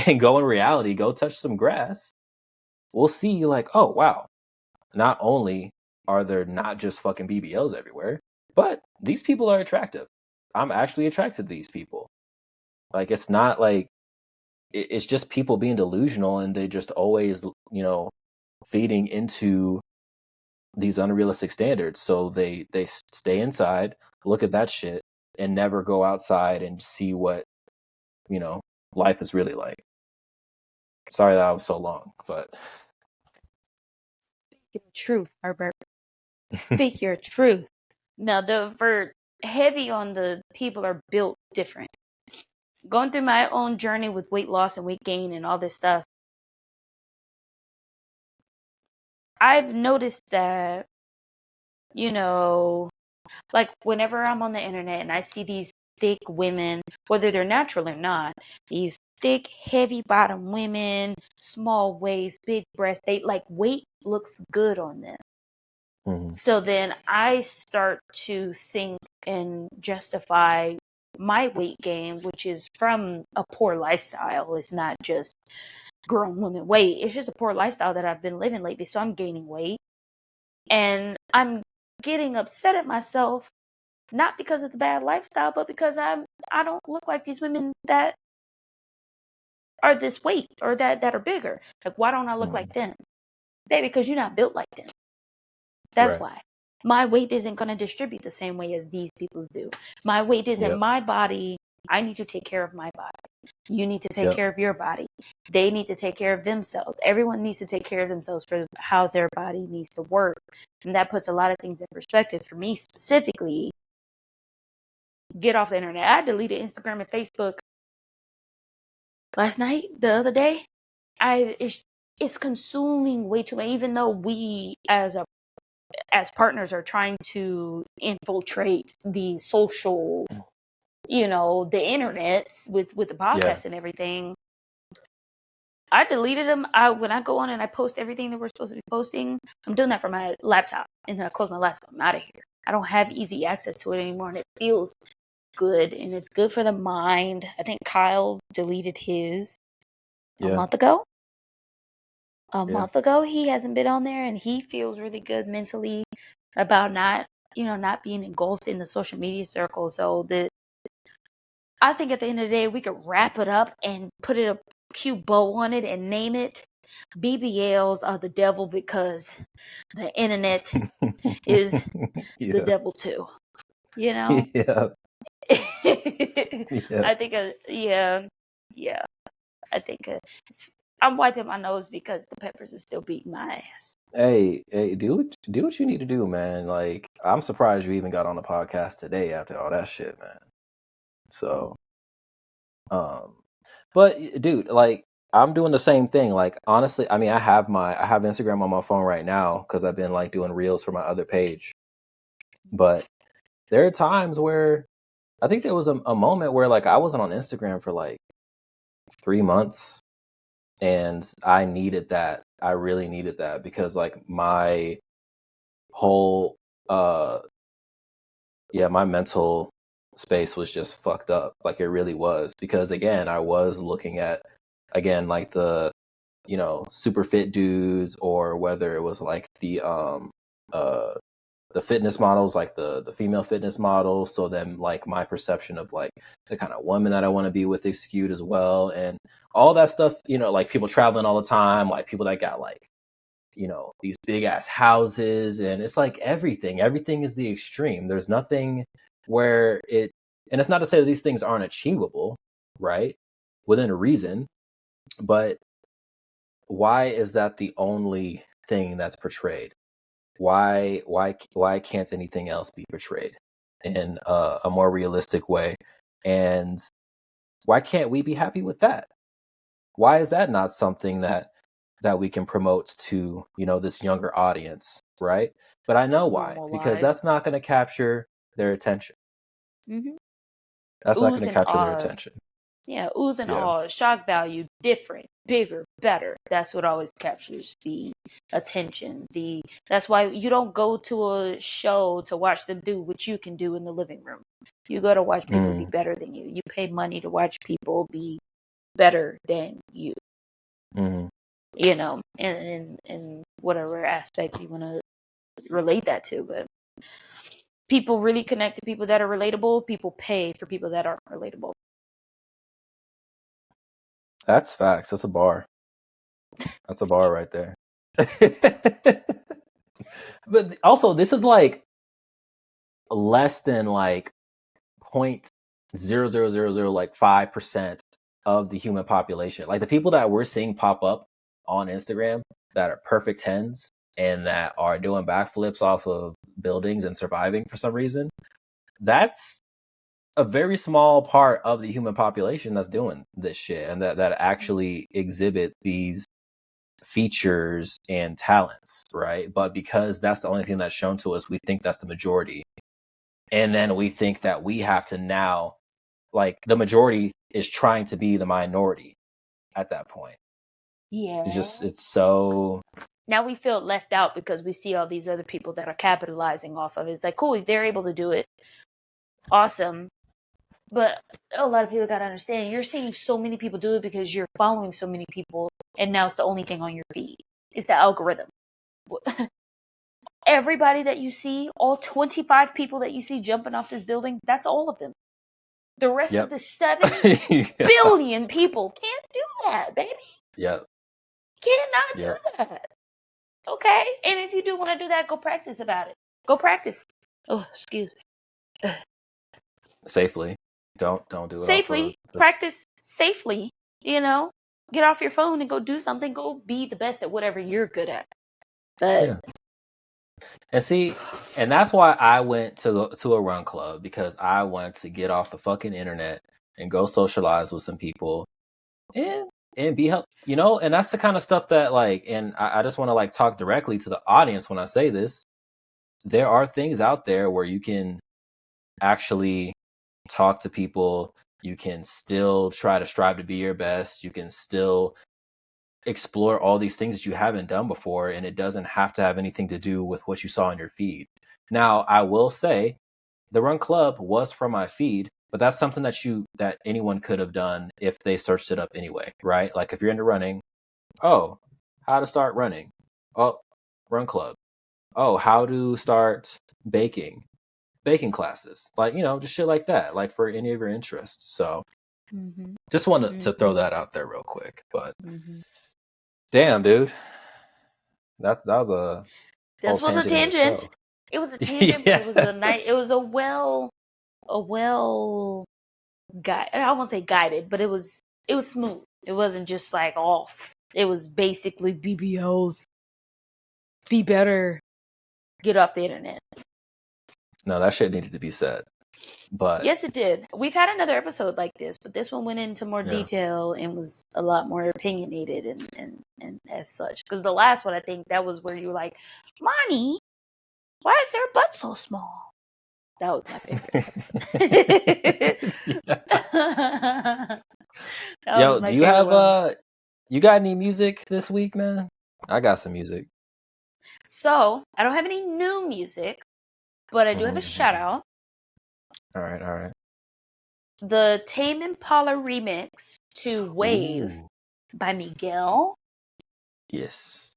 and go in reality, go touch some grass, we'll see like, oh wow, not only are there not just fucking BBLs everywhere, but these people are attractive. I'm actually attracted to these people. Like, it's not like it's just people being delusional, and they just always, feeding into these unrealistic standards. So they stay inside, look at that shit, and never go outside and see what, life is really like. Sorry that was so long, but Speak your truth, Herbert. Speak your truth. Now, for heavy on the people are built different. Going through my own journey with weight loss and weight gain and all this stuff, I've noticed that, like whenever I'm on the internet and I see these thick women, whether they're natural or not, these thick, heavy bottom women, small waist, big breasts, they like weight looks good on them. mm-hmm. So then I start to think and justify my weight gain, which is from a poor lifestyle. It's not just grown women weight. It's just a poor lifestyle that I've been living lately. So I'm gaining weight. And I'm getting upset at myself, not because of the bad lifestyle, but because I don't look like these women that are this weight or that are bigger. Like, why don't I look like them? Baby, because you're not built like them. That's why. My weight isn't going to distribute the same way as these people's do. My weight isn't my body. I need to take care of my body. You need to take care of your body. They need to take care of themselves. Everyone needs to take care of themselves for how their body needs to work. And that puts a lot of things in perspective. For me specifically, get off the internet. I deleted Instagram and Facebook last night, the other day. It's consuming way too much, even though we as partners are trying to infiltrate the social, the internet with the podcast and everything. I deleted them. When I go on and I post everything that we're supposed to be posting, I'm doing that from my laptop, and then I close my laptop. I'm out of here. I don't have easy access to it anymore, and it feels good, and it's good for the mind. I think Kyle deleted his a month ago. Month ago, he hasn't been on there, and he feels really good mentally about not being engulfed in the social media circle. So I think at the end of the day, we could wrap it up and put a cute bow on it and name it BBLs are the devil because the internet is the devil too. Yeah. I think, I think I'm wiping my nose because the peppers are still beating my ass. Hey, do what you need to do, man. Like, I'm surprised you even got on the podcast today after all that shit, man. So, but dude, like, I'm doing the same thing. Like, honestly, I mean, I have Instagram on my phone right now because I've been like doing reels for my other page. But there are times where I think there was a moment where like I wasn't on Instagram for like 3 months, and I needed that. I really needed that because like my whole my mental space was just fucked up. Like, it really was, because again, I was looking at like the super fit dudes, or whether it was like the fitness models, like the female fitness models. So then like my perception of like the kind of woman that I want to be with is skewed as well, and all that stuff, like people traveling all the time, like people that got like these big ass houses, and it's like everything is the extreme. There's nothing where and it's not to say that these things aren't achievable, right? Within a reason, but why is that the only thing that's portrayed? Why can't anything else be portrayed in a more realistic way? And why can't we be happy with that? Why is that not something that we can promote to, this younger audience, right? But I know why, because that's not going to capture their attention. Mm-hmm. That's not going to capture their attention. Yeah, oohs and ahs, shock value, different, bigger, better. That's what always captures the attention. That's why you don't go to a show to watch them do what you can do in the living room. You go to watch people be better than you. You pay money to watch people be better than you. Mm-hmm. In whatever aspect you want to relate that to, but people really connect to people that are relatable. People pay for people that aren't relatable. That's facts. That's a bar. That's a bar right there. But also, this is like less than like 0.0000 like 5% of the human population. Like the people that we're seeing pop up on Instagram that are perfect 10s and that are doing backflips off of buildings and surviving for some reason, that's a very small part of the human population that's doing this shit and that actually exhibit these features and talents, right? But because that's the only thing that's shown to us, we think that's the majority. And then we think that we have to now, like, the majority is trying to be the minority at that point. Yeah. It's so... Now we feel left out because we see all these other people that are capitalizing off of it. It's like, cool, they're able to do it. Awesome. But a lot of people got to understand, you're seeing so many people do it because you're following so many people, and now it's the only thing on your feed. It's the algorithm. Everybody that you see, all 25 people that you see jumping off this building, that's all of them. The rest of the 7 billion people can't do that, baby. Yep. Cannot do that. Okay? And if you do want to do that, go practice about it. Go practice. Oh, excuse me. Safely. Don't do it safely. Practice safely. Get off your phone and go do something. Go be the best at whatever you're good at. But yeah. And see, and that's why I went to a run club, because I wanted to get off the fucking internet and go socialize with some people and be help, and that's the kind of stuff that, like, and I just want to, like, talk directly to the audience when I say this. There are things out there where you can actually talk to people. You can still try to strive to be your best. You can still explore all these things that you haven't done before, and it doesn't have to have anything to do with what you saw on your feed. Now, I will say the run club was from my feed, but that's something that anyone could have done if they searched it up anyway, right? Like if you're into running, how to start running. Run club. How to start baking classes, like, just shit like that, like for any of your interests. So just wanted to throw that out there real quick. But damn, dude, that was a tangent. It was a tangent, but it was a night. It was a well guide. I won't say guided, but it was smooth. It wasn't just like off. It was basically BBLs. Be better. Get off the internet. No, that shit needed to be said. But yes, it did. We've had another episode like this, but this one went into more detail and was a lot more opinionated and as such. Because the last one, I think that was where you were like, Mommy, why is their butt so small? That was my favorite. Yo, do you have you got any music this week, man? I got some music. So I don't have any new music, but I do have a shout out. All right. The Tame Impala remix to Wave by Miguel. Yes.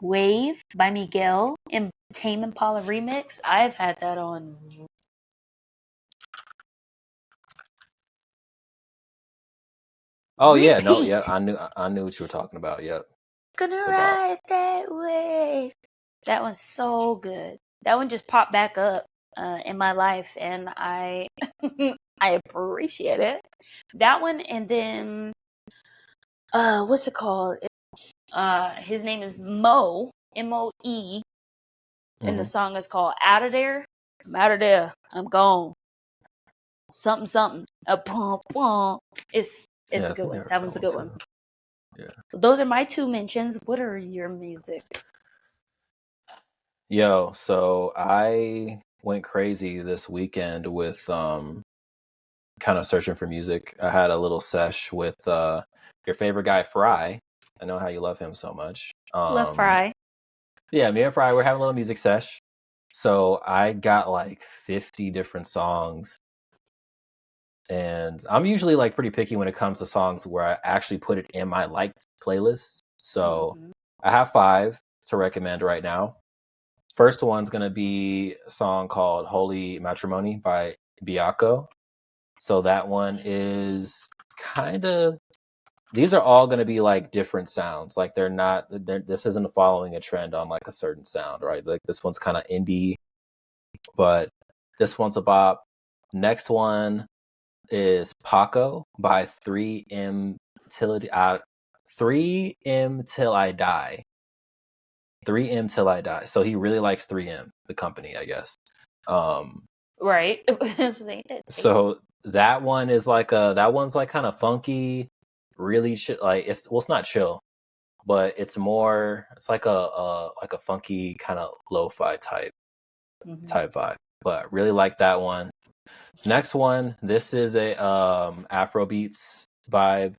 Wave by Miguel and Tame Impala remix. I've had that on. Oh repeat. Yeah, no, yeah, I knew what you were talking about. Yep. Gonna ride that way. That one's so good. That one just popped back up in my life, and I I appreciate it. That one, and then what's it called? His name is Mo, M-O-E, and the song is called Outta There. I'm out of there. I'm gone. Something, something. A pump, pump. It's a good one. That one's a good one. Yeah. Those are my 2 mentions. What are your music? Yo, so I went crazy this weekend with kind of searching for music. I had a little sesh with your favorite guy, Fry. I know how you love him so much. Love Fry. Yeah, me and Fry, we're having a little music sesh. So I got like 50 different songs. And I'm usually like pretty picky when it comes to songs where I actually put it in my liked playlist. So I have 5 to recommend right now. First one's going to be a song called Holy Matrimony by Biako. So that one is kind of, these are all going to be like different sounds. Like this isn't following a trend on like a certain sound, right? Like this one's kind of indie, but this one's a bop. Next one is Paco by 3M Till I 3M Till I Die. 3M Till I Die. So he really likes 3M, the company, I guess. Right. So that one is like that one's like kind of funky, really like it's not chill, but it's like a funky kind of lo-fi type vibe. But really like that one. Next one, this is a Afrobeats vibe.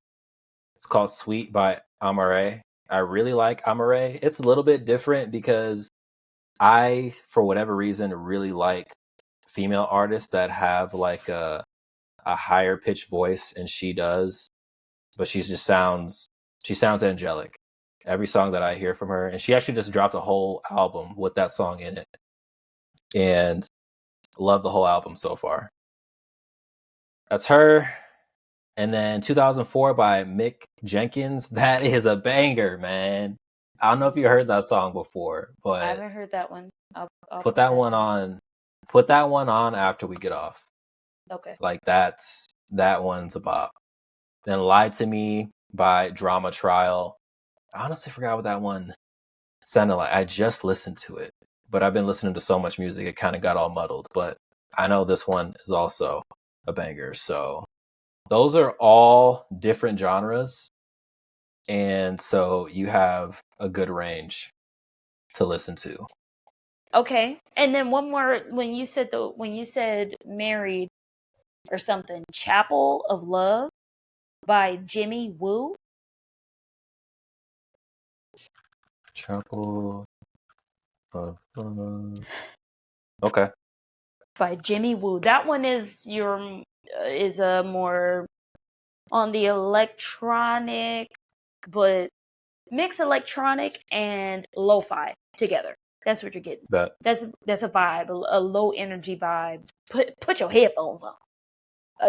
It's called Sweeeet by Amaarae. I really like Amaarae. It's a little bit different because I, for whatever reason, really like female artists that have like a higher pitched voice, and she does, but she sounds angelic. Every song that I hear from her, and she actually just dropped a whole album with that song in it, and love the whole album so far. That's her. And then 2004 by Mick Jenkins. That is a banger, man. I don't know if you heard that song before, but I haven't heard that one. I'll put that one on. Put that one on after we get off. Okay. Like that one's a bop. Then Lie to Me by Drama Trial. I honestly forgot what that one sounded like. I just listened to it, but I've been listening to so much music, it kind of got all muddled. But I know this one is also a banger. So those are all different genres. And so you have a good range to listen to. Okay. And then one more, when you said Married or something, Chapel of Love by Jimmy Whoo. Chapel of Love. Okay. By Jimmy Whoo. That one is a more on the electronic, but mix electronic and lo-fi together. That's what you're getting. That's a vibe, a low energy vibe. Put your headphones on.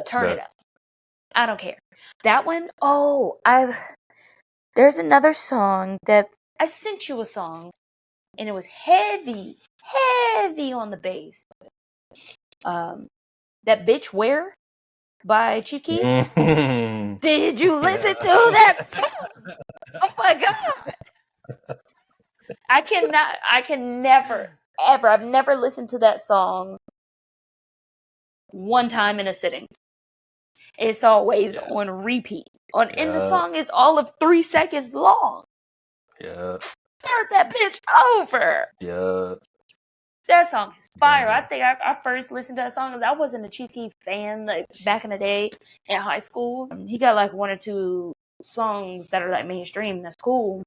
Turn it up. I don't care. That one, there's another song that I sent you a song, and it was heavy on the bass. That Bitch Where by Chief Keef. Did you listen to that song? Oh my god! I can never, ever. I've never listened to that song one time in a sitting. It's always on repeat. And the song is all of 3 seconds long. Yeah. Start that bitch over. Yeah. That song is fire. I think I first listened to that song. I wasn't a Chief Keef fan like back in the day in high school. He got like 1 or 2 songs that are like mainstream. That's cool.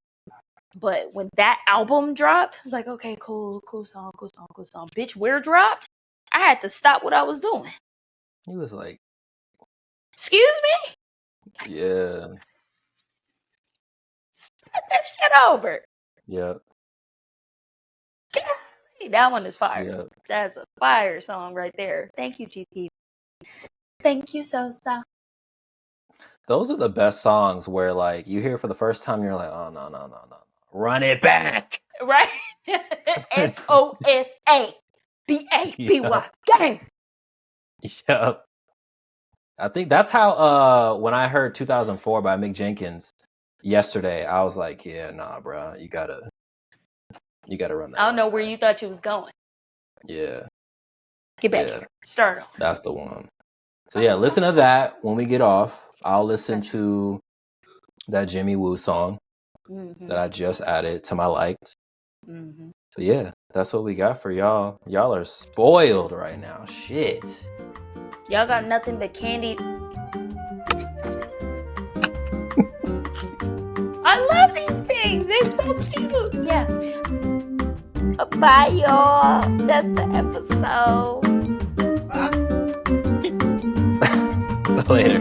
But when that album dropped, I was like, okay, cool song. Bitch, Where dropped? I had to stop what I was doing. He was like, excuse me? Yeah. Start that shit over. Yep. That one is fire. Yep. That's a fire song right there. Thank you, GP. Thank you, Sosa. Those are the best songs where like you hear it for the first time and you're like, oh no. Run it back. Right? SOSABABY. Gang. Yep. I think that's how when I heard 2004 by Mick Jenkins yesterday, I was like, yeah, nah, bro, you gotta run that. I don't know where you thought you was going. Yeah. Get back here. Start over. That's the one. So yeah, listen to that when we get off. I'll listen to that Jimmy Woo song that I just added to my liked. So yeah, that's what we got for y'all. Y'all are spoiled right now. Shit. Y'all got nothing but candy. I love these things. They're so cute. Yeah. Bye, y'all. That's the episode. Later.